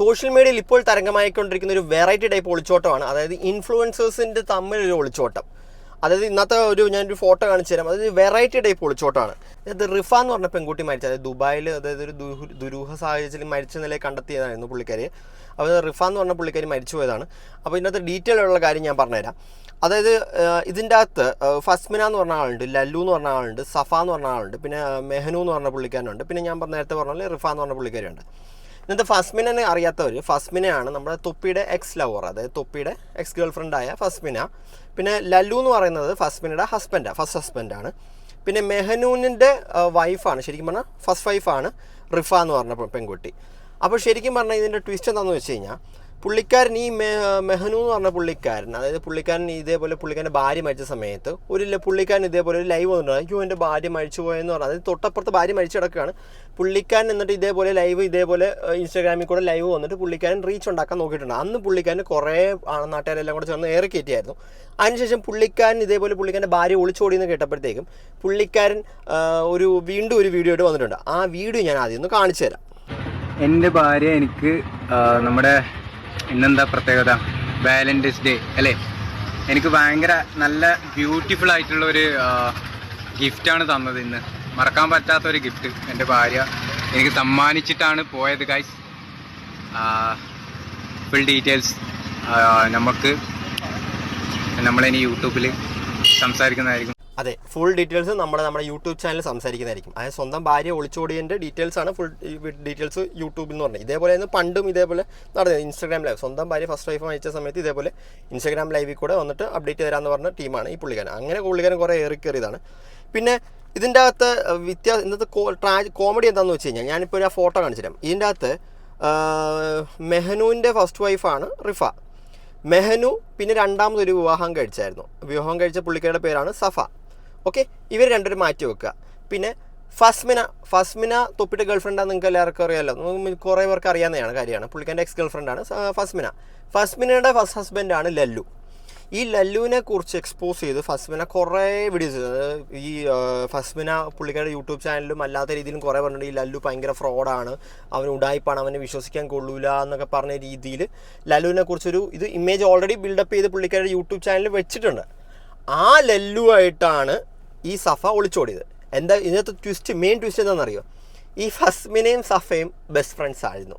Social മീഡിയയിൽ ഇപ്പോൾ തരംഗമായിക്കൊണ്ടിരിക്കുന്ന ഒരു വെറൈറ്റി ടൈപ്പ് ഒളിച്ചോട്ടമാണ്. അതായത് ഇൻഫ്ലുവൻസേഴ്സിൻ്റെ തമ്മിലൊരു ഒളിച്ചോട്ടം. അതായത് ഇന്നത്തെ ഞാനൊരു ഫോട്ടോ കാണിച്ചു തരാം. അതായത് വെറൈറ്റി ടൈപ്പ് ഒളിച്ചോട്ടമാണ്. അതായത് റിഫ എന്ന് പറഞ്ഞ പെൺകുട്ടി മരിച്ചത്, അതായത് ദുബായിൽ അതായത് ഒരു ദുരൂഹ സാഹചര്യത്തിൽ മരിച്ച നിലയിൽ കണ്ടെത്തിയതായിരുന്നു പുള്ളിക്കാരി. അപ്പോൾ റിഫ എന്ന് പറഞ്ഞ പുള്ളിക്കാരി മരിച്ചു പോയതാണ്. അപ്പോൾ ഇതിനകത്ത് ഡീറ്റെയിൽ ഉള്ള കാര്യം ഞാൻ പറഞ്ഞുതരാം. അതായത് ഇതിൻ്റെ അകത്ത് ഫസ്മിന എന്ന് പറഞ്ഞ ആളുണ്ട്, ലല്ലു എന്ന് പറഞ്ഞ ആളുണ്ട്, സഫ എന്ന് പറഞ്ഞ ആളുണ്ട്, പിന്നെ മെഹനു എന്ന് പറഞ്ഞ പുള്ളിക്കാരനുണ്ട്, പിന്നെ ഞാൻ നേരത്തെ പറഞ്ഞ റിഫ എന്ന് പറഞ്ഞ പുള്ളിക്കാരിയുണ്ട്. ഇന്നത്തെ ഫസ്മിനെ അറിയാത്തവർ, ഫസ്മിനയാണ് നമ്മുടെ തൊപ്പിയുടെ എക്സ് ലവർ, അതായത് തൊപ്പിയുടെ എക്സ് ഗേൾ ഫ്രണ്ടായ ഫസ്മിന. പിന്നെ ലല്ലു എന്ന് പറയുന്നത് ഫസ്മിനയുടെ ഫസ്റ്റ് ഹസ്ബൻഡാണ്. പിന്നെ മെഹനൂനിൻ്റെ വൈഫാണ്, ശരിക്കും പറഞ്ഞാൽ ഫസ്റ്റ് വൈഫാണ് റിഫ എന്ന് പറഞ്ഞ പെൺകുട്ടി. അപ്പോൾ ശരിക്കും പറഞ്ഞാൽ ഇതിൻ്റെ ട്വിസ്റ്റ് എന്താണെന്ന് വെച്ച് കഴിഞ്ഞാൽ, പുള്ളിക്കാരൻ ഈ മെഹനു എന്ന് പറഞ്ഞ പുള്ളിക്കാരൻ, അതായത് പുള്ളിക്കാരൻ ഇതേപോലെ പുള്ളിക്കാരൻ്റെ ഭാര്യ മരിച്ച സമയത്ത് പുള്ളിക്കാരൻ ഇതേപോലെ ഒരു ലൈവ് വന്നിട്ടുണ്ട്. അയ്യോ എൻ്റെ ഭാര്യ മരിച്ചു പോയെന്ന് പറഞ്ഞാൽ, അതായത് തൊട്ടപ്പുറത്ത് ഭാര്യ മരിച്ചു കിടക്കുകയാണ്. പുള്ളിക്കാരൻ എന്നിട്ട് ഇതേപോലെ ഇൻസ്റ്റാഗ്രാമിൽ കൂടെ ലൈവ് വന്നിട്ട് പുള്ളിക്കാരൻ റീച്ച് ഉണ്ടാക്കാൻ നോക്കിയിട്ടുണ്ട്. അന്ന് പുള്ളിക്കാരൻ കുറേ നാട്ടുകാരെല്ലാം കൂടെ ചേർന്ന് ഏറെ കയറ്റിയായിരുന്നു. അതിനുശേഷം പുള്ളിക്കാരൻ്റെ ഭാര്യ ഒളിച്ചോടിയെന്ന് കേട്ടപ്പോഴത്തേക്കും പുള്ളിക്കാരൻ വീണ്ടും ഒരു വീഡിയോ ആയിട്ട് വന്നിട്ടുണ്ട്. ആ വീഡിയോ ഞാൻ ആദ്യം ഒന്ന് കാണിച്ചു തരാം. എൻ്റെ ഭാര്യ എനിക്ക് നമ്മുടെ ഇന്നെന്താ പ്രത്യേകത, വാലന്റൈൻസ് ഡേ അല്ലേ, എനിക്ക് ഭയങ്കര നല്ല ബ്യൂട്ടിഫുൾ ആയിട്ടുള്ള ഒരു ഗിഫ്റ്റാണ് തന്നത്. ഇന്ന് മറക്കാൻ പറ്റാത്തൊരു ഗിഫ്റ്റ് എൻ്റെ ഭാര്യ എനിക്ക് സമ്മാനിച്ചിട്ടാണ് പോയത് ഗൈസ്. ഫുൾ ഡീറ്റെയിൽസ് നമ്മളിനി യൂട്യൂബിൽ സംസാരിക്കുന്നതായിരിക്കും. അതെ, ഫുൾ ഡീറ്റെയിൽസ് നമ്മുടെ യൂട്യൂബ് ചാനൽ സംസാരിക്കുന്നതായിരിക്കും. അതായത് സ്വന്തം ഭാര്യ ഒളിച്ചോടിയതിൻ്റെ ഡീറ്റെയിൽസാണ് ഫുൾ ഡീറ്റെയിൽസ് യൂട്യൂബിൽ എന്ന് പറഞ്ഞത്. ഇതേപോലെ പണ്ടും ഇതേപോലെ നടന്നത് ഇൻസ്റ്റാഗ്രാം ലൈവ്. സ്വന്തം ഭാര്യ ഫസ്റ്റ് വൈഫ് മരിച്ച സമയത്ത് ഇതേപോലെ ഇൻസ്റ്റാഗ്രാം ലൈവിൽ കൂടെ വന്നിട്ട് അപ്ഡേറ്റ് തരാമെന്ന് പറഞ്ഞ ടീമാണ് ഈ പുള്ളിക്കാരൻ. അങ്ങനെ പുള്ളിക്കാരൻ കുറേ ഏറിക്കയറിയതാണ്. പിന്നെ ഇതിൻ്റെ അകത്ത് ഇന്നത്തെ കോമഡി എന്താണെന്ന് വെച്ച് കഴിഞ്ഞാൽ, ഞാനിപ്പോൾ ആ ഫോട്ടോ കാണിച്ചു തരാം. ഇതിൻ്റെ അകത്ത് മെഹനുവിൻ്റെ ഫസ്റ്റ് വൈഫാണ് റിഫ. മെഹനു പിന്നെ രണ്ടാമതൊരു വിവാഹം കഴിച്ച പുള്ളിക്കാരുടെ പേരാണ് സഫ. ഓക്കെ, ഇവർ രണ്ടുപേരും മാറ്റി വെക്കുക. പിന്നെ ഫസ്മിന തൊപ്പിയുടെ ഗേൾ ഫ്രണ്ടാണ്, നിങ്ങൾക്ക് എല്ലാവർക്കും അറിയാമല്ലോ, കുറേ പേർക്ക് അറിയാവുന്നതാണ് കാര്യമാണ്. പുള്ളിക്കാരൻ്റെ എക്സ് ഗേൾ ഫ്രണ്ടാണ് ഫസ്മിനയുടെ ഫസ്റ്റ് ഹസ്ബൻഡാണ് ലല്ലു. ഈ ലല്ലുവിനെ കുറിച്ച് എക്സ്പോസ് ചെയ്ത് ഫസ്മിന കുറേ വീഡിയോസ്, ഈ ഫസ്മിന പുള്ളിക്കാരുടെ യൂട്യൂബ് ചാനലിലും അല്ലാത്ത രീതിയിലും കുറേ പറഞ്ഞിട്ടുണ്ട്. ഈ ലല്ലു ഭയങ്കര ഫ്രോഡാണ്, അവൻ ഉടായിപ്പാണ്, അവനെ വിശ്വസിക്കാൻ കൊള്ളൂല എന്നൊക്കെ പറഞ്ഞ രീതിയിൽ ലല്ലുവിനെ കുറിച്ചൊരു ഇമേജ് ഓൾറെഡി ബിൽഡപ്പ് ചെയ്ത് പുള്ളിക്കാരുടെ യൂട്യൂബ് ചാനലിൽ വെച്ചിട്ടുണ്ട്. ആ ലല്ലുവായിട്ടാണ് ഈ സഫ ഒളിച്ചോടിയത്. ഇതിനകത്ത് മെയിൻ ട്വിസ്റ്റ് എന്താണെന്നറിയോ? ഈ ഫസ്മിനയും സഫയും ബെസ്റ്റ് ഫ്രണ്ട്സ് ആയിരുന്നു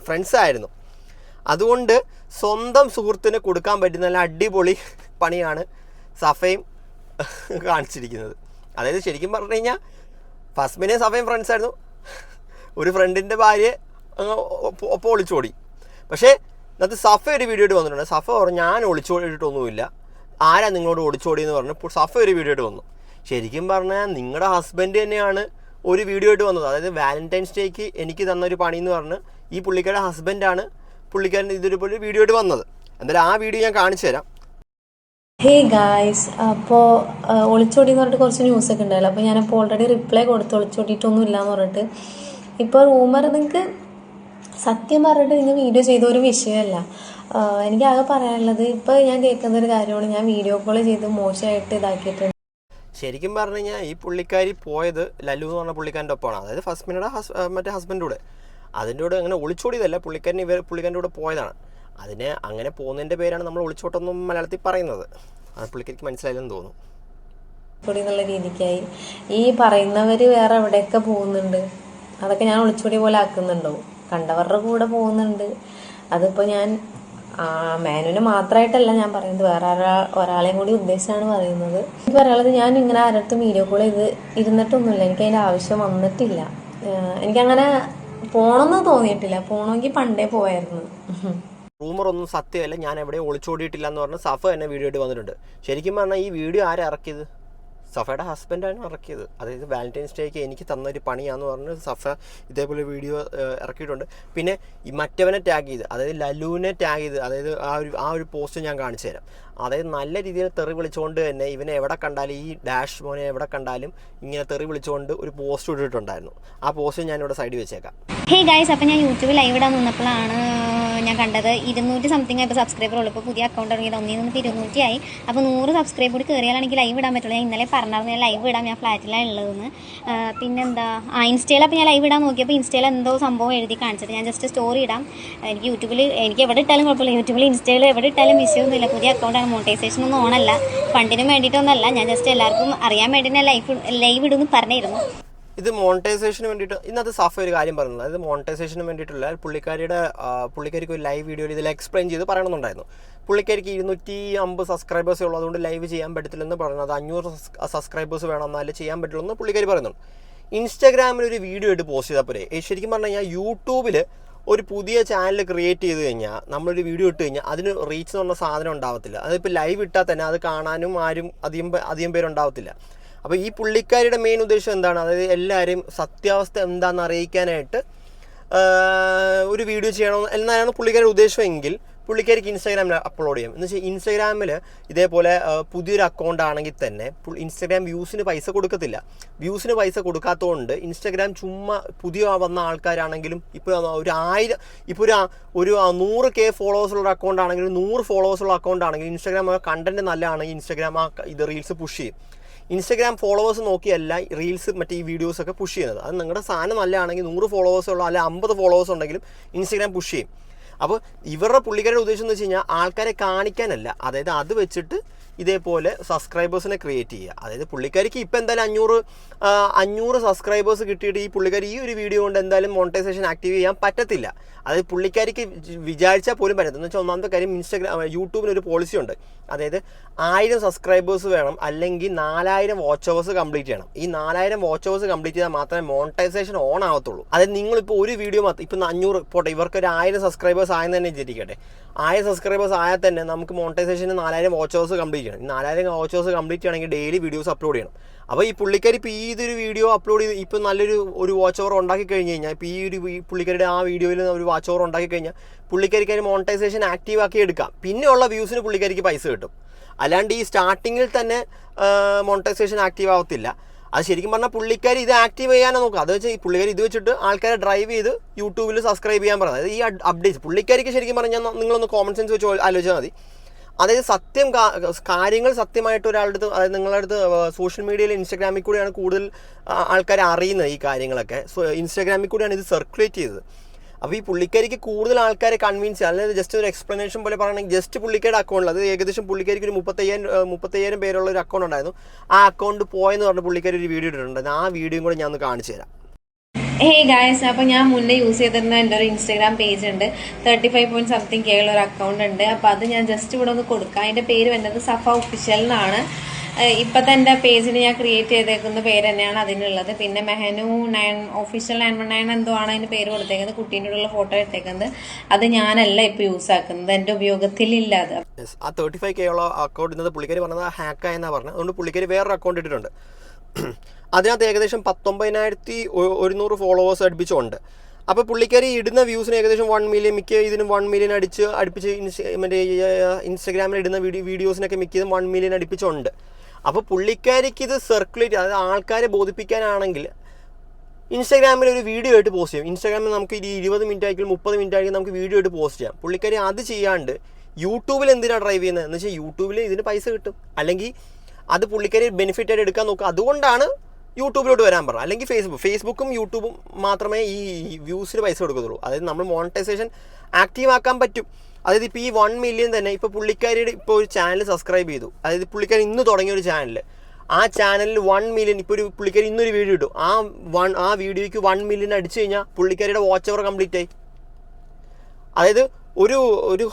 ഫ്രണ്ട്സ് ആയിരുന്നു. അതുകൊണ്ട് സ്വന്തം സുഹൃത്തിന് കൊടുക്കാൻ പറ്റുന്ന നല്ല അടിപൊളി പണിയാണ് സഫയും കാണിച്ചിരിക്കുന്നത്. അതായത് ശരിക്കും പറഞ്ഞു കഴിഞ്ഞാൽ ഫസ്മിനയും സഫയും ഫ്രണ്ട്സ് ആയിരുന്നു, ഒരു ഫ്രണ്ടിൻ്റെ ഭാര്യ ഒപ്പം ഒളിച്ചോടി. പക്ഷേ ഇന്നത്തെ സഫ ഒരു വീഡിയോ ആയിട്ട് വന്നിട്ടുണ്ട്. സഫ പറഞ്ഞു ഞാൻ ഒളിച്ചോടിയിട്ടൊന്നുമില്ല, ആരാ നിങ്ങളോട് ഒളിച്ചോടിയെന്ന് പറഞ്ഞു സഫ ഒരു വീഡിയോ ആയിട്ട് വന്നു. ശരിക്കും പറഞ്ഞാൽ നിങ്ങളുടെ ഹസ്ബൻഡ് തന്നെയാണ് ഒരു വീഡിയോ ആയിട്ട് വന്നത്. അതായത് വാലന്റൈൻസ് ഡേക്ക് എനിക്ക് തന്നൊരു പണി എന്ന് പറഞ്ഞ് ഈ പുള്ളിക്കാരുടെ ഹസ്ബൻഡാണ് പുള്ളിക്കാരൻ ഇതൊരു വീഡിയോ ആയിട്ട് വന്നത്. എന്തായാലും ആ വീഡിയോ ഞാൻ കാണിച്ചു തരാം. ഹേ ഗായ്സ്, അപ്പോൾ ഒളിച്ചോടി എന്ന് പറഞ്ഞിട്ട് കുറച്ച് ന്യൂസൊക്കെ ഉണ്ടായല്ലോ. അപ്പോൾ ഞാനിപ്പോൾ ഓൾറെഡി റിപ്ലൈ കൊടുത്ത് ഒളിച്ചോടിയിട്ടൊന്നും ഇല്ല എന്ന് പറഞ്ഞിട്ട്. ഇപ്പോൾ റൂമർ നിങ്ങൾക്ക് സത്യം പറഞ്ഞിട്ട് നിങ്ങൾ വീഡിയോ ചെയ്ത ഒരു വിഷയമല്ല. എനിക്ക് ആകെ പറയാനുള്ളത്, ഇപ്പോൾ ഞാൻ കേൾക്കുന്ന ഒരു കാര്യമാണ്, ഞാൻ വീഡിയോ കോൾ ചെയ്ത് മോശമായിട്ട് ഇതാക്കിയിട്ടുണ്ട്. ശരിക്കും പറഞ്ഞു കഴിഞ്ഞാൽ ഈ പുള്ളിക്കാരി പോയത് ലല്ലു എന്ന് പറഞ്ഞ പുള്ളിക്കാരൻ്റെ ഒപ്പമാണ്. അതായത് ഫസ്മിനയുടെ മറ്റേ ഹസ്ബൻഡ് കൂടെ. അതിൻ്റെ കൂടെ അങ്ങനെ ഒളിച്ചോടിയതല്ല, പുള്ളിക്കാരൻ്റെ കൂടെ പോയതാണ്. അതിന് അങ്ങനെ പോകുന്നതിൻ്റെ പേരാണ് നമ്മൾ ഒളിച്ചോട്ടൊന്നും മലയാളത്തിൽ പറയുന്നത്. അത് പുള്ളിക്കാരിക്ക് മനസ്സിലായില്ലെന്ന് തോന്നുന്നു. ഒളിച്ചോടി എന്നുള്ള രീതിക്കായി ഈ പറയുന്നവർ വേറെ എവിടെയൊക്കെ പോകുന്നുണ്ട്, അതൊക്കെ ഞാൻ ഒളിച്ചോടി പോലെ ആക്കുന്നുണ്ടോ? കണ്ടവരുടെ കൂടെ പോകുന്നുണ്ട്. അതിപ്പോൾ ഞാൻ മേനുവിന് മാത്രമായിട്ടല്ല ഞാൻ പറയുന്നത്, വേറെ ഒരാളെയും കൂടി ഉദ്ദേശിച്ചാണ് പറയുന്നത്. എനിക്ക് പറയാനുള്ളത്, ഞാൻ ഇങ്ങനെ ആരടുത്തും വീഡിയോ കോൾ ചെയ്ത് ഇരുന്നിട്ടൊന്നുമില്ല, എനിക്ക് അതിൻ്റെ ആവശ്യം വന്നിട്ടില്ല. എനിക്കങ്ങനെ പോണമെന്ന് തോന്നിയിട്ടില്ല. പോകണമെങ്കിൽ പണ്ടേ പോയായിരുന്നു. റൂമറൊന്നും സത്യമല്ല, ഞാൻ എവിടെയും ഒളിച്ചോടിയിട്ടില്ല എന്ന് പറഞ്ഞ് സഫ തന്നെ വീഡിയോ ആയിട്ട് വന്നിട്ടുണ്ട്. ശരിക്കും പറഞ്ഞാൽ ഈ വീഡിയോ ആരാ ഇറക്കിയത്? സഫയുടെ ഹസ്ബൻഡാണ് ഇറക്കിയത്. അതായത് വാലന്റൈൻസ് ഡേക്ക് എനിക്ക് തന്നൊരു പണിയാന്ന് പറഞ്ഞ് സഫ ഇതേപോലെ വീഡിയോ ഇറക്കിയിട്ടുണ്ട്. പിന്നെ ഈ മറ്റവനെ ടാഗ് ചെയ്ത്, അതായത് ലല്ലുവിനെ ടാഗ് ചെയ്ത്, അതായത് ആ ഒരു പോസ്റ്റ് ഞാൻ കാണിച്ചു തരാം. അതായത് നല്ല രീതിയിൽ തെറി വിളിച്ചുകൊണ്ട് തന്നെ ഇവനെ എവിടെ കണ്ടാലും, ഈ ഡാഷ് മോനെ എവിടെ കണ്ടാലും ഇങ്ങനെ തെറി വിളിച്ചുകൊണ്ട് ഒരു പോസ്റ്റ് ഇട്ടിട്ടുണ്ടായിരുന്നു. ആ പോസ്റ്റ് ഞാനിവിടെ സൈഡിൽ വെച്ചേക്കാം. ഹേ ഗൈസ്, അപ്പം ഞാൻ യൂട്യൂബിൽ ലൈവ് ഇടാൻ നിന്നപ്പോഴാണ് ഞാൻ കണ്ടത് 200 സംതിങ് ഇപ്പോൾ സബ്സ്ക്രൈബർ ഉള്ളൂ. ഇപ്പോൾ പുതിയ അക്കൗണ്ട് തുടങ്ങിയത് 1 ആയി. അപ്പോൾ 100 സബ്സ്ക്രൈബർ കൂടി കയറിയാലാണെങ്കിൽ ലൈവ് ഇടാൻ പറ്റുള്ളൂ. ഞാൻ ഇന്നലെ പറഞ്ഞായിരുന്നു ഞാൻ ലൈവ് ഇടാം, ഞാൻ ഫ്ലാറ്റിലാണ് ഉള്ളതെന്ന്. പിന്നെന്താ ഇൻസ്റ്റയിൽ അപ്പോൾ ഞാൻ ലൈവ് ഇടാൻ നോക്കിയപ്പോൾ ഇൻസ്റ്റയിൽ എന്തോ സംഭവം എഴുതി കാണിച്ചിട്ട് ഞാൻ ജസ്റ്റ് സ്റ്റോറി ഇടാം. എനിക്ക് യൂട്യൂബിൽ എനിക്ക് എവിടെ ഇട്ടാലും കുഴപ്പമില്ല, യൂട്യൂബിൽ ഇൻസ്റ്റയിൽ എവിടെ ഇട്ടാലും വിഷയമൊന്നുമില്ല. പുതിയ അക്കൗണ്ടാണ്, മോണിറ്റൈസേഷൻ ഒന്നും ഓണല്ല, ഫണ്ടിനും വേണ്ടിയിട്ടൊന്നുമല്ല. ഞാൻ ജസ്റ്റ് എല്ലാവർക്കും അറിയാൻ വേണ്ടി ഞാൻ ലൈവ് ഇടുമെന്ന് പറഞ്ഞിരുന്നു. ഇത് മോണിറ്റൈസേഷന് വേണ്ടിയിട്ട് ഇന്നത്തെ സഫ ഒരു കാര്യം പറയുന്നത്, അതായത് മോണിറ്റൈസേഷന് വേണ്ടിയിട്ടുള്ള പുള്ളിക്കാരിക്ക് ഒരു ലൈവ് വീഡിയോയിൽ ഇതിൽ എക്സ്പ്ലെയിൻ ചെയ്ത് പറയണമെന്നുണ്ടായിരുന്നു. പുള്ളിക്കാരിക്ക് 250 സബ്സ്ക്രൈബേഴ്സേ ഉള്ളൂ, അതുകൊണ്ട് ലൈവ് ചെയ്യാൻ പറ്റത്തില്ലെന്ന് പറയുന്നത്. 500 സബ്സ്ക്രൈബേഴ്സ് വേണം എന്നാലേ ചെയ്യാൻ പറ്റുള്ളൂ എന്ന് പുള്ളിക്കാരി പറയുന്നുണ്ട്. ഇൻസ്റ്റാഗ്രാമിൽ ഒരു വീഡിയോ ആയിട്ട് പോസ്റ്റ് ചെയ്താൽ പോരെ. ശരിക്കും പറഞ്ഞു കഴിഞ്ഞാൽ യൂട്യൂബിൽ ഒരു പുതിയ ചാനൽ ക്രിയേറ്റ് ചെയ്ത് കഴിഞ്ഞാൽ നമ്മളൊരു വീഡിയോ ഇട്ട് കഴിഞ്ഞാൽ അതിന് റീച്ച് എന്ന് പറഞ്ഞ സാധനം ഉണ്ടാവത്തില്ല. അതിപ്പോൾ ലൈവ് ഇട്ടാൽ തന്നെ അത് കാണാനും ആരും അധികം പേരുണ്ടാവത്തില്ല. അപ്പോൾ ഈ പുള്ളിക്കാരിയുടെ മെയിൻ ഉദ്ദേശം എന്താണ്, അതായത് എല്ലാവരെയും സത്യാവസ്ഥ എന്താണെന്ന് അറിയിക്കാനായിട്ട് ഒരു വീഡിയോ ചെയ്യണം എന്നാണ് പുള്ളിക്കാരുടെ ഉദ്ദേശമെങ്കിൽ പുള്ളിക്കാരിക്ക് ഇൻസ്റ്റാഗ്രാമിൽ അപ്ലോഡ് ചെയ്യാം. എന്ന് വെച്ചാൽ ഇൻസ്റ്റാഗ്രാമിൽ ഇതേപോലെ പുതിയൊരു അക്കൗണ്ട് ആണെങ്കിൽ തന്നെ ഇൻസ്റ്റാഗ്രാം വ്യൂസിന് പൈസ കൊടുക്കത്തില്ല. വ്യൂസിന് പൈസ കൊടുക്കാത്തതുകൊണ്ട് ഇൻസ്റ്റാഗ്രാം ചുമ്മാ പുതിയ വന്ന ആൾക്കാരാണെങ്കിലും ഇപ്പോൾ ഒരു 100K ഫോളോവേഴ്സുള്ള അക്കൗണ്ട് ആണെങ്കിലും 100 ഫോളോവേഴ്സുള്ള അക്കൗണ്ട് ആണെങ്കിലും ഇൻസ്റ്റാഗ്രാം കണ്ടന്റ് നല്ലതാണെങ്കിൽ ഇൻസ്റ്റാഗ്രാം ഇത് റീൽസ് പുഷ് ചെയ്യും. ഇൻസ്റ്റാഗ്രാം ഫോളോവേഴ്സ് നോക്കിയല്ല റീൽസ് മറ്റേ ഈ വീഡിയോസൊക്കെ പുഷ് ചെയ്യുന്നത്. അത് നിങ്ങളുടെ സാധനം നല്ലതാണെങ്കിൽ 100 ഫോളോവേഴ്സ് ഉള്ള അല്ലെ 50 ഫോളോവേഴ്സ് ഉണ്ടെങ്കിലും ഇൻസ്റ്റാഗ്രാം പുഷ് ചെയ്യും. അപ്പോൾ ഇവരുടെ പുള്ളിക്കാരുടെ ഉദ്ദേശം എന്ന് വെച്ച് കഴിഞ്ഞാൽ ആൾക്കാരെ കാണിക്കാനല്ല, അതായത് അത് വെച്ചിട്ട് ഇതേപോലെ സബ്സ്ക്രൈബേഴ്സിനെ ക്രിയേറ്റ് ചെയ്യുക. അതായത് പുള്ളിക്കാരിക്ക് ഇപ്പം എന്തായാലും 500 സബ്സ്ക്രൈബേഴ്സ് കിട്ടിയിട്ട് ഈ പുള്ളിക്കാരി ഈ ഒരു വീഡിയോ കൊണ്ട് എന്തായാലും മോണിറ്റൈസേഷൻ ആക്റ്റീവ് ചെയ്യാൻ പറ്റത്തില്ല. അതായത് പുള്ളിക്കാരിക്ക് വിചാരിച്ചാൽ പോലും പറ്റത്തില്ല. എന്ന് വെച്ചാൽ ഒന്നാമത്തെ കാര്യം യൂട്യൂബിന് ഒരു പോളിസി ഉണ്ട്, അതായത് 1000 സബ്സ്ക്രൈബേഴ്സ് വേണം, അല്ലെങ്കിൽ 4000 വാച്ച് അവേഴ്സ് കംപ്ലീറ്റ് ചെയ്യണം. ഈ 4000 വാച്ച് അവേഴ്സ് കംപ്ലീറ്റ് ചെയ്താൽ മാത്രമേ മോണിറ്റൈസേഷൻ ഓൺ ആവത്തുള്ളൂ. അതായത് നിങ്ങളിപ്പോൾ ഒരു വീഡിയോ ഇപ്പം 500 പോട്ടെ, ഇവർക്ക് ഒരു 1000 സബ്സ്ക്രൈബേഴ്സ് ആയെന്ന് തന്നെ വിചാരിക്കട്ടെ. 1000 സബ്സ്ക്രൈബേഴ്സ് ആയാൽ തന്നെ നമുക്ക് മോണിറ്റൈസേഷന് 4000 വാച്ച് അവേഴ്സ് കംപ്ലീറ്റ് ചെയ്യണം. ഈ 4000 വാച്ച് അവേഴ്സ് കംപ്ലീറ്റ് ചെയ്യണമെങ്കിൽ ഡെയിലി വീഡിയോസ് അപ്ലോഡ് ചെയ്യണം. അപ്പോൾ ഈ പുള്ളിക്കാരി ഇപ്പോൾ ഇതൊരു വീഡിയോ അപ്ലോഡ് ചെയ്ത് ഇപ്പോൾ നല്ലൊരു വാച്ച് അവർ ഉണ്ടാക്കി കഴിഞ്ഞ് കഴിഞ്ഞാൽ, ഇപ്പോൾ ഈ ഒരു പുള്ളിക്കാരുടെ ആ വീഡിയോയിൽ ഒരു വാച്ച് അവർ ഉണ്ടാക്കി കഴിഞ്ഞാൽ പുള്ളിക്കാരിക്ക് അതിന് മോണിറ്റൈസേഷൻ ആക്റ്റീവ് ആക്കി എടുക്കാം. പിന്നെയുള്ള വ്യൂസിന് പുള്ളിക്കാരിക്ക് പൈസ കിട്ടും. അല്ലാണ്ട് ഈ സ്റ്റാർട്ടിങ്ങിൽ തന്നെ മോണിറ്റൈസേഷൻ ആക്റ്റീവ് ആവത്തില്ല. അത് ശരിക്കും പറഞ്ഞാൽ പുള്ളിക്കാരി ഇത് ആക്റ്റീവ് ചെയ്യാനാണ് നോക്കുക. അത് വെച്ചാൽ ഈ പുള്ളിക്കാരി ഇത് വെച്ചിട്ട് ആൾക്കാരെ ഡ്രൈവ് ചെയ്ത് യൂട്യൂബിൽ സബ്സ്ക്രൈബ് ചെയ്യാൻ പറയുന്നത്. അതായത് ഈ അപ്ഡേറ്റ്സ് പുള്ളിക്കാരിക്ക് ശരിക്കും പറഞ്ഞാൽ നിങ്ങളൊന്ന് കോമൺ സെൻസ് വെച്ച് ആലോചിച്ചാൽ മതി. അതായത് കാര്യങ്ങൾ സത്യമായിട്ട് ഒരാളുടെ അടുത്ത്, അതായത് നിങ്ങളുടെ അടുത്ത് സോഷ്യൽ മീഡിയയിൽ ഇൻസ്റ്റാഗ്രാമിൽ കൂടെയാണ് കൂടുതൽ ആൾക്കാരെ അറിയുന്നത് ഈ കാര്യങ്ങളൊക്കെ. ഇൻസ്റ്റാഗ്രാമിൽ കൂടെയാണ് ഇത് സർക്കുലേറ്റ് ചെയ്തത്. അപ്പോൾ ഈ പുള്ളിക്കാരിക്ക് കൂടുതൽ ആൾക്കാരെ കൺവിൻസ് ചെയ്യുക, അല്ലെങ്കിൽ ജസ്റ്റ് ഒരു എക്സ്പ്ലനേഷൻ പോലെ പറയുകയാണെങ്കിൽ ജസ്റ്റ് പുള്ളിക്കാരുടെ അക്കൗണ്ടിൽ, അത് ഏകദേശം പുള്ളിക്കാരിക്ക് ഒരു 35,000 പേരുള്ള ഒരു അക്കൗണ്ട് ഉണ്ടായിരുന്നു. ആ അക്കൗണ്ട് പോയെന്ന് പറഞ്ഞ് പുള്ളിക്കാരി ഒരു വീഡിയോ ഇട്ടിട്ടുണ്ടായിരുന്നു. ആ വീഡിയോയും കൂടെ ഞാൻ ഒന്ന് കാണിച്ചു തരാം. ഹേയ് ഗായ്സ്, അപ്പോൾ ഞാൻ മുന്നേ യൂസ് ചെയ്തിരുന്ന എൻ്റെ ഒരു ഇൻസ്റ്റാഗ്രാം പേജ് ഉണ്ട്, 35.something K ഉള്ള ഒരു അക്കൗണ്ട് ഉണ്ട്. അപ്പോൾ അത് ഞാൻ ജസ്റ്റ് ഇവിടെ ഒന്ന് കൊടുക്കാം. അതിൻ്റെ പേര് വരുന്നത് സഫ ഒഫീഷ്യൽ എന്നാണ്. ഇപ്പോഴത്തെ എൻ്റെ പേജിന് ഞാൻ ക്രിയേറ്റ് ചെയ്തേക്കുന്ന പേര് തന്നെയാണ് അതിനുള്ളത്. പിന്നെ മെഹനു ഒഫീഷ്യൽ 919 എന്തോ ആണ് അതിന് പേര് കൊടുത്തേക്കുന്നത്. കുട്ടീൻ്റെ ഉള്ള ഫോട്ടോ ഇട്ടേക്കുന്നത് അത് ഞാനല്ല ഇപ്പോൾ യൂസ് ആക്കുന്നത്, എൻ്റെ ഉപയോഗത്തിലില്ല അത്. ആ 35K ഉള്ള അക്കൗണ്ട് ഇന്നത് പുള്ളിക്കാരി പറഞ്ഞത് ഹാക്കായെന്നാണ് പറഞ്ഞത്. അതുകൊണ്ട് പുള്ളിക്കാരി വേറൊരു അക്കൗണ്ട് ഇട്ടിട്ടുണ്ട്. അതിനകത്ത് ഏകദേശം 19,100 ഫോളോവേഴ്സ് അടുപ്പിച്ചുണ്ട്. അപ്പോൾ പുള്ളിക്കാരി ഇടുന്ന വ്യൂസിന് ഏകദേശം 1 മില്യൺ, മിക്ക ഇതിനും 1 മില്യൺ അടുപ്പിച്ച് മറ്റേ ഇൻസ്റ്റാഗ്രാമിൽ ഇടുന്ന വീഡിയോസിനൊക്കെ മിക്കതും 1 മില്യൺ അടുപ്പിച്ചുണ്ട്. അപ്പോൾ പുള്ളിക്കാരിക്ക് ഇത് സർക്കുലേറ്റ്, അതായത് ആൾക്കാരെ ബോധിപ്പിക്കാനാണെങ്കിൽ ഇൻസ്റ്റാഗ്രാമിൽ ഒരു വീഡിയോ ആയിട്ട് പോസ്റ്റ് ചെയ്യാം. ഇൻസ്റ്റാഗ്രാമിൽ നമുക്ക് 20 മിനിറ്റ് ആയിരിക്കും 30 മിനിറ്റ് ആയിരിക്കും നമുക്ക് വീഡിയോ ആയിട്ട് പോസ്റ്റ് ചെയ്യാം. പുള്ളിക്കാരി അത് ചെയ്യാണ്ട് യൂട്യൂബിൽ എന്തിനാണ് ഡ്രൈവ് ചെയ്യുന്നത് എന്ന് വെച്ചാൽ യൂട്യൂബിൽ ഇതിന് പൈസ കിട്ടും, അല്ലെങ്കിൽ അത് പുള്ളിക്കാരി ബെനിഫിറ്റ് ആയിട്ട് എടുക്കാൻ നോക്കുക. അതുകൊണ്ടാണ് യൂട്യൂബിലോട്ട് വരാൻ പറഞ്ഞത്. അല്ലെങ്കിൽ ഫേസ്ബുക്കും യൂട്യൂബും മാത്രമേ ഈ വ്യൂസിന് പൈസ കൊടുക്കത്തുള്ളൂ. അതായത് നമ്മൾ മോണിറ്റൈസേഷൻ ആക്റ്റീവ് ആക്കാൻ പറ്റും. അതായത് ഇപ്പോൾ ഈ 1 മില്യൺ തന്നെ ഇപ്പോൾ പുള്ളിക്കാരിയുടെ ഇപ്പോൾ ഒരു ചാനൽ സബ്സ്ക്രൈബ് ചെയ്തു, അതായത് പുള്ളിക്കാരി ഇന്ന് തുടങ്ങിയ ഒരു ചാനൽ, ആ ചാനലിൽ 1 മില്യൺ, ഇപ്പോൾ ഒരു പുള്ളിക്കാരി ഇന്നൊരു വീഡിയോ ഇട്ടു, ആ വീഡിയോയ്ക്ക് 1 മില്യൺ അടിച്ചു കഴിഞ്ഞാൽ പുള്ളിക്കാരിയുടെ വാച്ച് അവർ കംപ്ലീറ്റ് ആയി. അതായത് ഒരു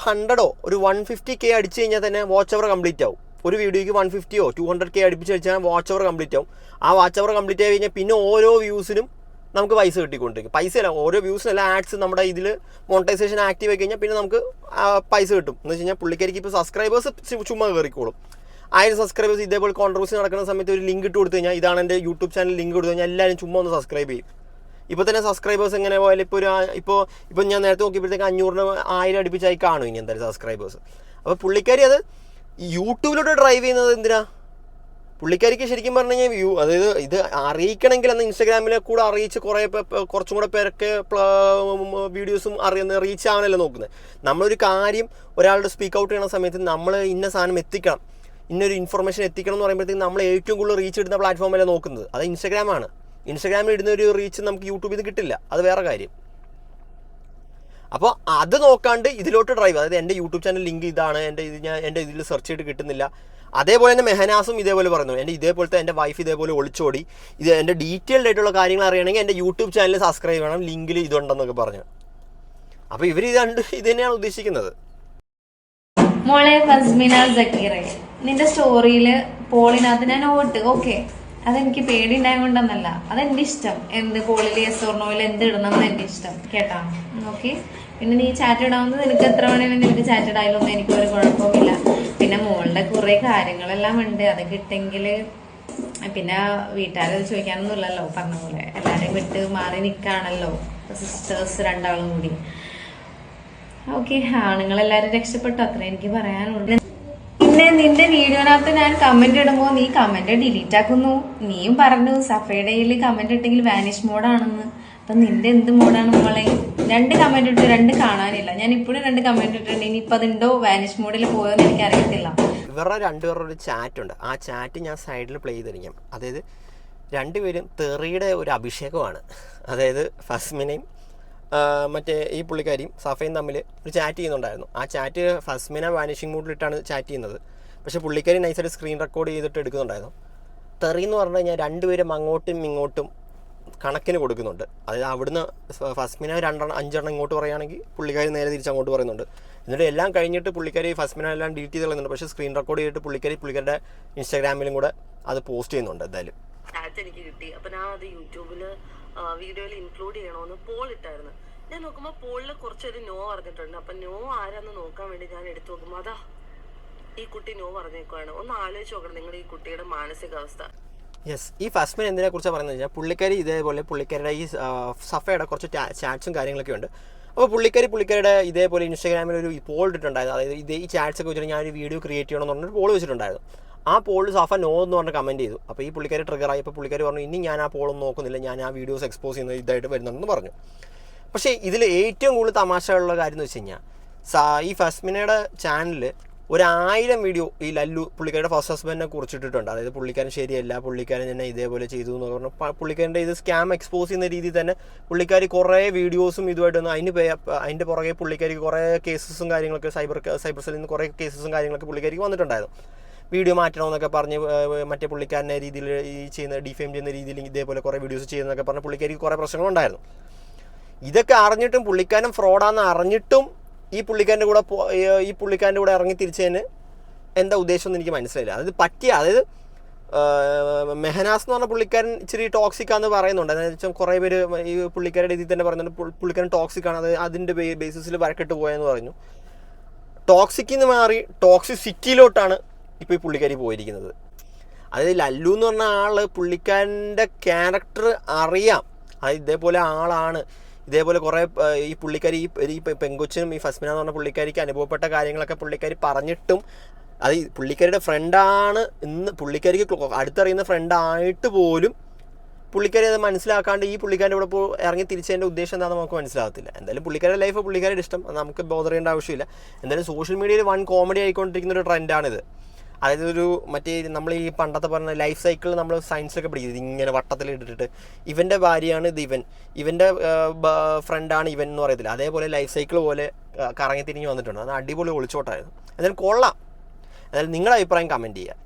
100 ഒരു 150K അടിച്ചു കഴിഞ്ഞാൽ തന്നെ വാച്ച് അവർ കംപ്ലീറ്റ് ആവും. ഒരു വീഡിയോയ്ക്ക് 150 200K അടുപ്പിച്ച് അടിച്ചാൽ വാച്ച് അവർ കംപ്ലീറ്റ് ആവും. ആ വാച്ച് അവർ കംപ്ലീറ്റ് ആയി കഴിഞ്ഞാൽ പിന്നെ ഓരോ വ്യൂസിനും നമുക്ക് പൈസ കിട്ടിക്കൊണ്ടിരിക്കും. പൈസയല്ല, ഓരോ വ്യൂസിനല്ല ആഡ്സ് നമ്മുടെ ഇതിൽ മോണിറ്റൈസേഷൻ ആക്റ്റീവ് ആയി കഴിഞ്ഞാൽ പിന്നെ നമുക്ക് പൈസ കിട്ടും. എന്ന് വെച്ച് കഴിഞ്ഞാൽ പുള്ളിക്കാരിക്ക് ഇപ്പോൾ സബ്സ്ക്രൈബേഴ്സ് ചുമ്മാ കയറിക്കോളും. 1000 സബ്സ്ക്രൈബേഴ്സ് ഇതേപോലെ കോൺട്രവേഴ്സി നടക്കുന്ന സമയത്ത് ഒരു ലിങ്ക് ഇട്ട് കൊടുത്തു കഴിഞ്ഞാൽ, ഇതാണ് എൻ്റെ യൂട്യൂബ് ചാനൽ ലിങ്ക് കൊടുത്തു കഴിഞ്ഞാൽ എല്ലാവരും ചുമ്മാ ഒന്ന് സബ്സ്ക്രൈബ് ചെയ്യും. ഇപ്പോൾ തന്നെ സബ്സ്ക്രൈബേഴ്സ് എങ്ങനെ പോയാലും ഇപ്പോൾ ഞാൻ നേരത്തെ നോക്കിയപ്പോഴത്തേക്ക് 500-1000 അടുപ്പിച്ചായി കാണും ഇനി എന്തായാലും സബ്സ്ക്രൈബേഴ്സ്. അപ്പോൾ പുള്ളിക്കാരി അത് യൂട്യൂബിലോട്ട് ഡ്രൈവ് ചെയ്യുന്നത് എന്തിനാ? പുള്ളിക്കാരിക്ക് ശരിക്കും പറഞ്ഞു കഴിഞ്ഞാൽ അതായത് ഇത് അറിയിക്കണമെങ്കിൽ അന്ന് ഇൻസ്റ്റാഗ്രാമിലെ കൂടെ അറിയിച്ച് കുറച്ചും കൂടെ പേരൊക്കെ വീഡിയോസും റീച്ച് ആവാനല്ലോ നോക്കുന്നത്. നമ്മളൊരു കാര്യം ഒരാളുടെ സ്പീക്ക് ഔട്ട് ചെയ്യുന്ന സമയത്ത് നമ്മൾ ഇന്ന സാധനം എത്തിക്കണം, ഇന്നൊരു ഇൻഫർമേഷൻ എത്തിക്കണം എന്ന് പറയുമ്പോഴത്തേക്കും നമ്മൾ ഏറ്റവും കൂടുതൽ റീച്ച് ഇടുന്ന പ്ലാറ്റ്ഫോമല്ലേ നോക്കുന്നത്, അത് ഇൻസ്റ്റാഗ്രാമാണ്. ഇൻസ്റ്റാഗ്രാമിൽ ഇടുന്ന ഒരു റീച്ച് നമുക്ക് യൂട്യൂബിൽ നിന്ന് കിട്ടില്ല, അത് വേറെ കാര്യം. അപ്പോൾ അത് നോക്കാണ്ട് ഇതിലോട്ട് ഡ്രൈവ്, അതായത് എൻ്റെ യൂട്യൂബ് ചാനൽ ലിങ്ക് ഇതാണ്, എൻ്റെ ഇതിൽ സെർച്ച് ചെയ്തിട്ട് കിട്ടുന്നില്ല. അതേപോലെ തന്നെ മെഹനാസും ഇതേപോലെ പറഞ്ഞു, എൻ്റെ വൈഫ് ഇതേപോലെ ഒളിച്ചോടി, ഇത് എൻ്റെ ഡീറ്റെയിൽഡ് ആയിട്ടുള്ള കാര്യങ്ങൾ അറിയണമെങ്കിൽ എൻ്റെ യൂട്യൂബ് ചാനൽ സബ്സ്ക്രൈബ് ചെയ്യണം, ലിങ്കിൽ ഇതുണ്ടെന്നൊക്കെ പറഞ്ഞു. അപ്പോൾ ഇവർ ഇത് തന്നെയാണ് ഉദ്ദേശിക്കുന്നത്. മോളെ ഫസ്മിന സക്കീറെ, നിന്റെ സ്റ്റോറിയിൽ പോളിനകത്ത് ഞാൻ ഓക്കെ, അതെനിക്ക് പേടി ഉണ്ടായതുകൊണ്ടെന്നല്ല, അതെന്റെ ഇഷ്ടം. എന്ത് പോളിൽ യെസ് ഓർ നോയിൽ എന്ത് ഇടണം എന്ന് എന്റെ ഇഷ്ടം കേട്ടാ. ഓക്കെ, പിന്നെ നീ ചാറ്റ് ഇടാവുന്നത് നിനക്ക് എത്ര വേണേലും നിനക്ക് ചാറ്റ് ഇടായാലൊന്നും എനിക്കൊരു കുഴപ്പമില്ല. പിന്നെ മോളുടെ കുറെ കാര്യങ്ങളെല്ലാം ഉണ്ട്, അത് കിട്ടെങ്കിൽ പിന്നെ വീട്ടുകാരത് ചോദിക്കാനൊന്നും ഇല്ലല്ലോ. പറഞ്ഞ പോലെ എല്ലാരെയും വിട്ട് മാറി നിൽക്കുകയാണല്ലോ സിസ്റ്റേഴ്സ് രണ്ടാളും കൂടി. ഓക്കെ, ആണുങ്ങളെല്ലാരും രക്ഷപ്പെട്ടു, അത്ര എനിക്ക് പറയാനുള്ളൂ. പിന്നെ നിന്റെ വീഡിയോനകത്ത് ഞാൻ കമന്റ് ഇടുമ്പോൾ നീ കമന്റ് ഡിലീറ്റ് ആക്കുന്നു. നീയും പറഞ്ഞു സഫേഡയിൽ കമന്റ് ഇട്ടെങ്കിൽ വാനിഷ് മോഡാണെന്ന്. അപ്പൊ നിന്റെ എന്ത് മോഡാണ് മോളെ? 2 കമന്റ് ഇട്ട് 2 കാണാനില്ല. ഞാൻ ഇപ്പോഴും 2 കമന്റ് ഇട്ടിട്ടുണ്ട്. ഇനിയിപ്പോ അതുണ്ടോ വാനിഷ് മോഡിൽ പോയോന്ന് എനിക്ക് അറിയത്തില്ല. ഇവരുടെ രണ്ടുപേരുടെ ഒരു ചാറ്റ് ഉണ്ട്, ആ ചാറ്റ് ഞാൻ സൈഡിൽ പ്ലേ ചെയ്തിരിക്കാം. അതായത് രണ്ടുപേരും തെറിയുടെ ഒരു അഭിഷേകമാണ്. അതായത് ഫസ്മിനയും മറ്റേ ഈ പുള്ളിക്കാരിയും സഫയും തമ്മിൽ ഒരു ചാറ്റ് ചെയ്യുന്നുണ്ടായിരുന്നു. ആ ചാറ്റ് ഫസ്മിന വാനിഷിംഗ് മൂഡിലിട്ടാണ് ചാറ്റ് ചെയ്യുന്നത്. പക്ഷേ പുള്ളിക്കാരി നൈസായിട്ട് സ്ക്രീൻ റെക്കോർഡ് ചെയ്തിട്ട് എടുക്കുന്നുണ്ടായിരുന്നു. തെറി എന്ന് പറഞ്ഞു കഴിഞ്ഞാൽ രണ്ടുപേരും അങ്ങോട്ടും ഇങ്ങോട്ടും കണക്കിന് കൊടുക്കുന്നുണ്ട്. അതായത് അവിടുന്ന് ഫസ്മിന 5 ഇങ്ങോട്ട് പറയുകയാണെങ്കിൽ പുള്ളിക്കാരി നേരെ തിരിച്ച് അങ്ങോട്ട് പറയുന്നുണ്ട്. എന്നിട്ട് എല്ലാം കഴിഞ്ഞിട്ട് പുള്ളിക്കാരി ഫസ്മിന എല്ലാം ഡിലീറ്റ് ചെയ്ത് കളയുന്നുണ്ട്. പക്ഷേ സ്ക്രീൻ റെക്കോർഡ് ചെയ്തിട്ട് പുള്ളിക്കാരുടെ ഇൻസ്റ്റാഗ്രാമിലും കൂടെ അത് പോസ്റ്റ് ചെയ്യുന്നുണ്ട്. എന്തായാലും ചാറ്റ് എനിക്ക് കിട്ടി. അപ്പം ഞാൻ അത് യൂട്യൂബിൽ വീഡിയോയിൽ ഇൻക്ലൂഡ് ചെയ്യണമെന്ന് പോൾ ഇട്ടായിരുന്നു. ഞാൻ നോക്കുമ്പോൾ പോളിൽ കുറച്ചൊരു നോ പറഞ്ഞിട്ടുണ്ട്. അപ്പം നോ ആരാന്ന് നോക്കാൻ വേണ്ടി ഞാൻ എടുത്തു നോക്കുമ്പോൾ അതാ ഈ കുട്ടി നോ പറഞ്ഞേക്കുവാണ്. ഒന്ന് ആലോചിച്ച് നോക്കണം നിങ്ങളുടെ ഈ കുട്ടിയുടെ മാനസികാവസ്ഥ. യെസ്, ഈ ഫസ്മിൻ എന്തിനെ കുറിച്ചാണ് പറയുന്നത് വെച്ചാൽ പുള്ളിക്കാരി ഇതേപോലെ പുള്ളിക്കാരുടെ ഈ സഫയുടെ കുറച്ച് ചാറ്റ്സും കാര്യങ്ങളൊക്കെ ഉണ്ട്. അപ്പോൾ പുള്ളിക്കാരിയുടെ ഇതേപോലെ ഇൻസ്റ്റാഗ്രാമിൽ ഒരു പോൾ ഇട്ടിട്ടുണ്ടായിരുന്നു. അതായത് ഈ ചാറ്റ്സ് ഒക്കെ വെച്ചിട്ട് ഞാനൊരു വീഡിയോ ക്രിയേറ്റ് ചെയ്യണമെന്ന് പറഞ്ഞൊരു പോൾ വെച്ചിട്ടുണ്ടായിരുന്നു. ആ പോളിൽ സഫ നോ എന്ന് പറഞ്ഞ് കമൻറ്റ് ചെയ്തു. അപ്പോൾ ഈ പുള്ളിക്കാരി ട്രിഗറായി. അപ്പോൾ പുള്ളിക്കാരി പറഞ്ഞു ഇനി ഞാൻ ആ പോളൊന്നും നോക്കുന്നില്ല, ഞാൻ ആ വീഡിയോസ് എക്സ്പോസ് ചെയ്യുന്നത് ഇതായിട്ട് വരുന്നുണ്ടെന്ന് പറഞ്ഞു. പക്ഷേ ഇതിൽ ഏറ്റവും കൂടുതൽ തമാശയുള്ള കാര്യം എന്ന് വെച്ച് കഴിഞ്ഞാൽ ഈ ഫസ്മിനയുടെ ചാനലിൽ 1000 വീഡിയോ ഈ ലല്ലു പുള്ളിക്കാരുടെ ഫസ്റ്റ് ഹസ്ബൻഡിനെ കുറിച്ചിട്ടിട്ടുണ്ട്. അതായത് പുള്ളിക്കാരൻ ശരിയല്ല, പുള്ളിക്കാരൻ തന്നെ ഇതേപോലെ ചെയ്തു എന്ന് പറഞ്ഞു. പുള്ളിക്കാരൻ്റെ ഇത് സ്കാം എക്സ്പോസ് ചെയ്യുന്ന രീതിയിൽ തന്നെ പുള്ളിക്കാരി കുറേ വീഡിയോസും ഇതുമായിട്ട് വന്നു. അതിൻ്റെ പുറകെ പുള്ളിക്കാരിക്ക് കുറേ കേസസും കാര്യങ്ങളൊക്കെ സൈബർ സെല്ലിൽ നിന്ന് കുറേ കേസസും കാര്യങ്ങളൊക്കെ പുള്ളിക്കാരിക്ക് വന്നിട്ടുണ്ടായിരുന്നു. വീഡിയോ മാറ്റണമെന്നൊക്കെ പറഞ്ഞ് മറ്റേ പുള്ളിക്കാരനെ രീതിയിൽ ഈ ചെയ്യുന്ന ഡിഫെയിം ചെയ്യുന്ന രീതിയിൽ ഇതേപോലെ കുറേ വീഡിയോസ് ചെയ്യുന്നതൊക്കെ പറഞ്ഞ് പുള്ളിക്കാരിക്ക് കുറേ പ്രശ്നങ്ങളുണ്ടായിരുന്നു. ഇതൊക്കെ അറിഞ്ഞിട്ടും പുള്ളിക്കാരൻ ഫ്രോഡാന്ന് അറിഞ്ഞിട്ടും ഈ പുള്ളിക്കാരൻ്റെ കൂടെ ഇറങ്ങി തിരിച്ചതിന് എന്താ ഉദ്ദേശം എന്ന് എനിക്ക് മനസ്സിലായില്ല. അതായത് മെഹനാസ് എന്ന് പറഞ്ഞ പുള്ളിക്കാരൻ ഇച്ചിരി ടോക്സിക്കാന്ന് പറയുന്നുണ്ട്. അതായത് വെച്ചാൽ കുറേ പേര് ഈ പുള്ളിക്കാരുടെ ഇതിൽ തന്നെ പറയുന്നുണ്ട് പുള്ളിക്കാരൻ ടോക്സിക്കാണ്, അത് അതിൻ്റെ ബേസിസിൽ വരക്കിട്ട് പോയെന്ന് പറഞ്ഞു. ടോക്സിക്കിൽ നിന്ന് മാറി ടോക്സിസിറ്റിയിലോട്ടാണ് ഇപ്പോൾ ഈ പുള്ളിക്കാരി പോയിരിക്കുന്നത്. അതായത് ലല്ലു എന്ന് പറഞ്ഞ ആൾ പുള്ളിക്കാരൻ്റെ ക്യാരക്ടർ അറിയാം, അത് ഇതേപോലെ ആളാണ്, ഇതേപോലെ കുറേ ഈ പുള്ളിക്കാരി ഈ പെങ്കൊച്ചിനും ഈ ഫസ്മിന എന്ന് പറഞ്ഞ പുള്ളിക്കാരിക്ക് അനുഭവപ്പെട്ട കാര്യങ്ങളൊക്കെ പുള്ളിക്കാരി പറഞ്ഞിട്ടും അത് പുള്ളിക്കാരിയുടെ ഫ്രണ്ടാണ് ഇന്ന് പുള്ളിക്കാരിക്ക് അടുത്തറിയുന്ന ഫ്രണ്ടായിട്ട് പോലും പുള്ളിക്കാരി അത് മനസ്സിലാക്കാണ്ട് ഈ പുള്ളിക്കാരുടെ കൂടെ ഇപ്പോൾ ഇറങ്ങി തിരിച്ചതിൻ്റെ ഉദ്ദേശം എന്താണെന്ന് നമുക്ക് മനസ്സിലാകത്തില്ല. എന്തായാലും പുള്ളിക്കാരുടെ ലൈഫ് പുള്ളിക്കാരുടെ ഇഷ്ടം, അത് നമുക്ക് ബോധർ ചെയ്യേണ്ട ആവശ്യമില്ല. എന്തായാലും സോഷ്യൽ മീഡിയയിൽ കോമഡി ആയിക്കൊണ്ടിരിക്കുന്ന ഒരു ട്രെൻഡാണിത്. അതായത് മറ്റേ നമ്മൾ ഈ പണ്ടത്തെ പറഞ്ഞ ലൈഫ് സൈക്കിൾ നമ്മൾ സയൻസിലൊക്കെ പഠിക്കുന്നത് ഇങ്ങനെ വട്ടത്തിലിട്ടിട്ട് ഇവൻ്റെ ഭാര്യയാണ് ഇവൻ്റെ ഫ്രണ്ടാണ് ഇവൻ എന്ന് പറയത്തില്ല. അതേപോലെ ലൈഫ് സൈക്കിൾ പോലെ കറങ്ങി തിരിഞ്ഞ് വന്നിട്ടുണ്ട്. അത് അടിപൊളി ഒളിച്ചോട്ടായിരുന്നു. എന്തായാലും കൊള്ളാം. എന്തായാലും നിങ്ങളുടെ അഭിപ്രായം കമൻറ്റ് ചെയ്യുക.